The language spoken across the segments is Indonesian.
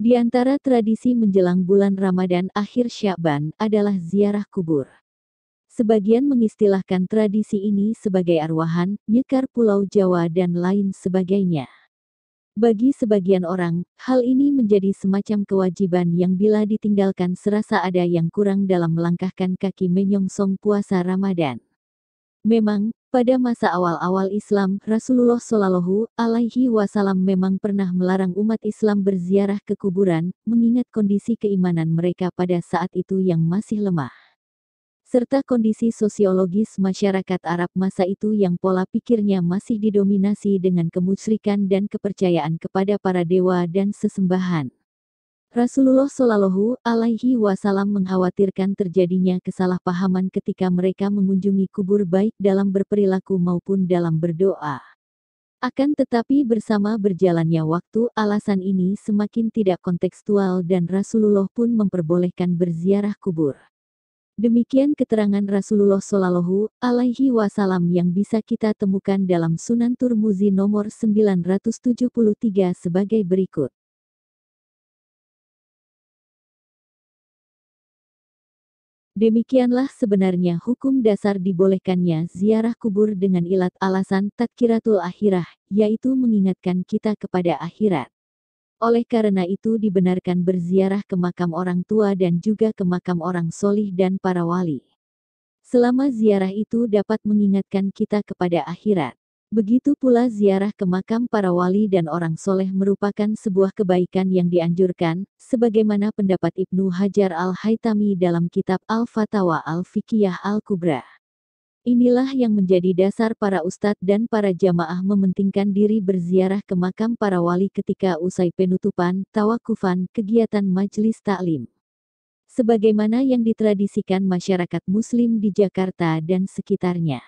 Di antara tradisi menjelang bulan Ramadan akhir Sya'ban adalah ziarah kubur. Sebagian mengistilahkan tradisi ini sebagai arwahan, nyekar Pulau Jawa dan lain sebagainya. Bagi sebagian orang, hal ini menjadi semacam kewajiban yang bila ditinggalkan serasa ada yang kurang dalam melangkahkan kaki menyongsong puasa Ramadan. Memang, pada masa awal-awal Islam, Rasulullah Shallallahu Alaihi Wasallam memang pernah melarang umat Islam berziarah ke kuburan, mengingat kondisi keimanan mereka pada saat itu yang masih lemah. Serta kondisi sosiologis masyarakat Arab masa itu yang pola pikirnya masih didominasi dengan kemusyrikan dan kepercayaan kepada para dewa dan sesembahan. Rasulullah Shallallahu Alaihi Wasallam mengkhawatirkan terjadinya kesalahpahaman ketika mereka mengunjungi kubur baik dalam berperilaku maupun dalam berdoa. Akan tetapi bersama berjalannya waktu, alasan ini semakin tidak kontekstual dan Rasulullah pun memperbolehkan berziarah kubur. Demikian keterangan Rasulullah Shallallahu Alaihi Wasallam yang bisa kita temukan dalam Sunan Tirmidzi nomor 973 sebagai berikut. Demikianlah sebenarnya hukum dasar dibolehkannya ziarah kubur dengan ilat alasan tadkiratul akhirah, yaitu mengingatkan kita kepada akhirat. Oleh karena itu dibenarkan berziarah ke makam orang tua dan juga ke makam orang solih dan para wali. Selama ziarah itu dapat mengingatkan kita kepada akhirat. Begitu pula ziarah ke makam para wali dan orang soleh merupakan sebuah kebaikan yang dianjurkan, sebagaimana pendapat Ibnu Hajar Al-Haytami dalam kitab Al-Fatawa Al-Fiqhiyah Al-Kubra. Inilah yang menjadi dasar para ustadz dan para jamaah mementingkan diri berziarah ke makam para wali ketika usai penutupan, tawakufan, kegiatan majelis taklim. Sebagaimana yang ditradisikan masyarakat muslim di Jakarta dan sekitarnya.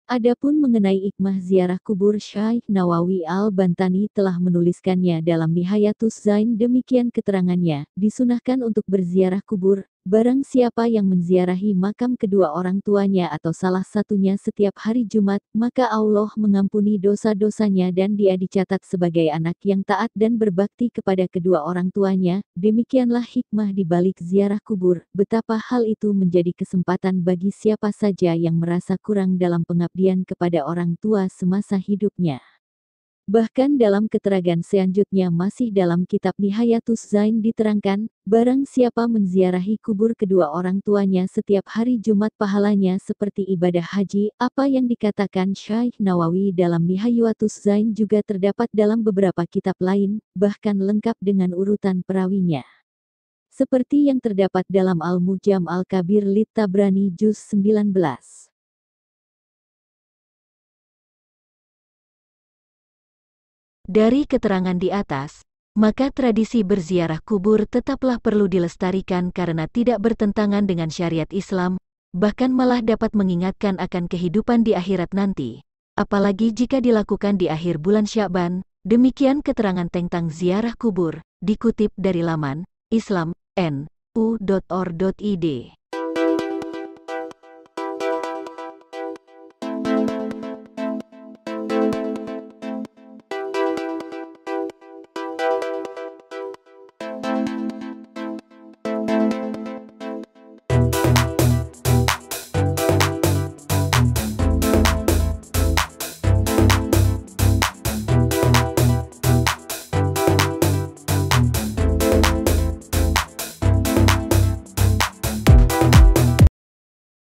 Adapun mengenai hikmah ziarah kubur, Syekh Nawawi Al-Bantani telah menuliskannya dalam Nihayatus Zain. Demikian keterangannya, disunahkan untuk berziarah kubur, barang siapa yang menziarahi makam kedua orang tuanya atau salah satunya setiap hari Jumat, maka Allah mengampuni dosa-dosanya dan dia dicatat sebagai anak yang taat dan berbakti kepada kedua orang tuanya. Demikianlah hikmah di balik ziarah kubur, betapa hal itu menjadi kesempatan bagi siapa saja yang merasa kurang dalam pengabdian kepada orang tua semasa hidupnya. Bahkan dalam keterangan selanjutnya masih dalam kitab Nihayatus Zain diterangkan, barang siapa menziarahi kubur kedua orang tuanya setiap hari Jumat pahalanya seperti ibadah haji. Apa yang dikatakan Syekh Nawawi dalam Nihayatus Zain juga terdapat dalam beberapa kitab lain, bahkan lengkap dengan urutan perawinya. Seperti yang terdapat dalam Al-Mu'jam Al-Kabir Lit Tabrani Juz 19. Dari keterangan di atas, maka tradisi berziarah kubur tetaplah perlu dilestarikan karena tidak bertentangan dengan syariat Islam, bahkan malah dapat mengingatkan akan kehidupan di akhirat nanti. Apalagi jika dilakukan di akhir bulan Sya'ban. Demikian keterangan tentang ziarah kubur, dikutip dari laman islam.nu.or.id.